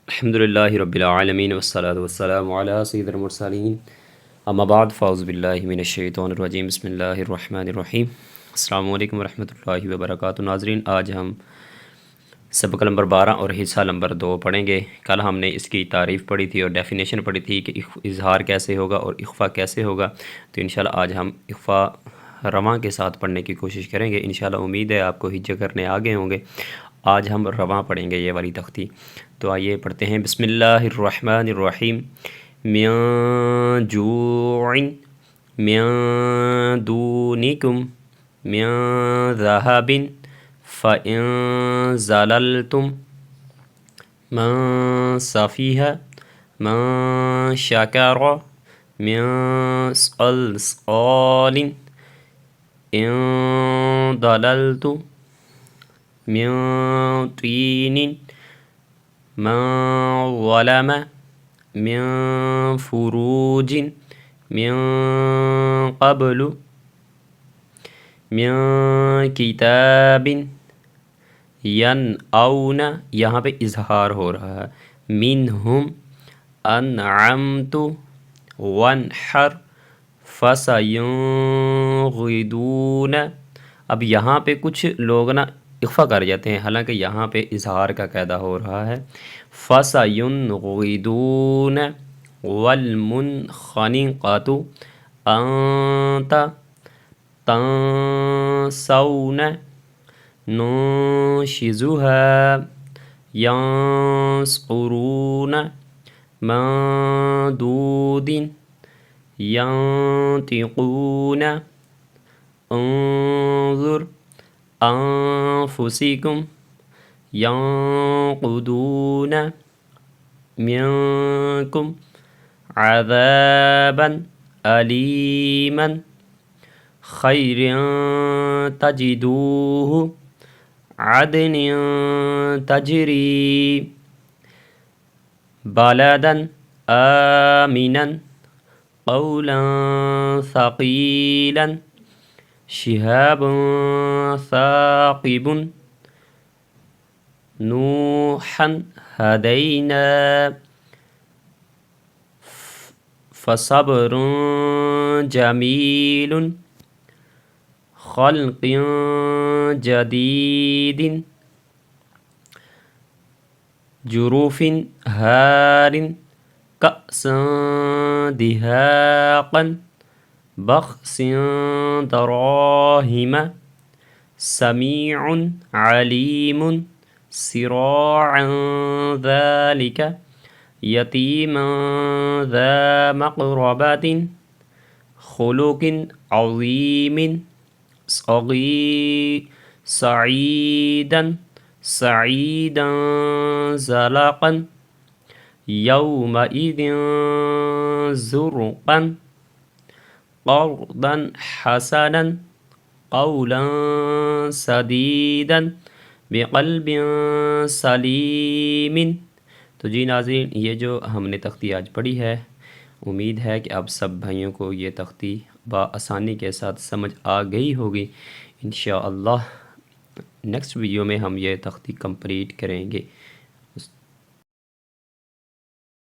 الحمد للہ رب العالمین والصلاة والسلام علی سید المرسلین اما بعد فاعوذ باللہ من الشیطان الرجیم بسم اللہ الرحمن الرحیم۔ السلام علیکم ورحمۃ اللہ وبرکاتہ۔ ناظرین، آج ہم سبق نمبر 12 اور حصہ نمبر 2 پڑھیں گے۔ کل ہم نے اس کی تعریف پڑھی تھی اور ڈیفینیشن پڑھی تھی کہ اظہار کیسے ہوگا اور اخفا کیسے ہوگا، تو انشاءاللہ آج ہم اخفا رواں کے ساتھ پڑھنے کی کوشش کریں گے۔ انشاءاللہ امید ہے آپ کو ہجہ کرنے آگے ہوں گے۔ آج ہم رواں پڑھیں گے، یہ والی تختی۔ تو آئیے پڑھتے ہیں۔ بسم اللہ الرحمن الرحیم۔ من جوع من دونکم من ذہب فَإِن زَلَلْتُمْ من صفیہ من شکر من صلصال إن ضللت من طين من ظلم من فروج من قبل من کتاب ینعون، یہاں پہ اظہار ہو رہا ہے، منہم انعمت وانحر فسینغدون۔ اب یہاں پہ کچھ لوگ نا اخفا کر جاتے ہیں، حالانکہ یہاں پہ اظہار کا قاعدہ ہو رہا ہے۔ فسینغدون والمنخنقۃ انت تنسون ننشزها ينصرون مندود ينطقون انظر أنفسكم ينقضون منكم عذابا أليما خير تجدوه عدن تجري بلدا آمنا قولا ثقيلا شهاب ثاقب نوحا هدينا فصبر جميل خلق جديد جروف هار كأسا دهاقا بخس دراهم سميع عليم صراعا ذلك يتيما ذا مقربة خلق عظيم سعيدا زلقا يومئذ زرقا قرضا حسنا قولا سديدا بقلب سلیم۔ تو جی ناظرین، یہ جو ہم نے تختی آج پڑھی ہے، امید ہے کہ آپ سب بھائیوں کو یہ تختی بآسانی کے ساتھ سمجھ آ گئی ہوگی۔ انشاءاللہ نیکسٹ ویڈیو میں ہم یہ تختی کمپلیٹ کریں گے۔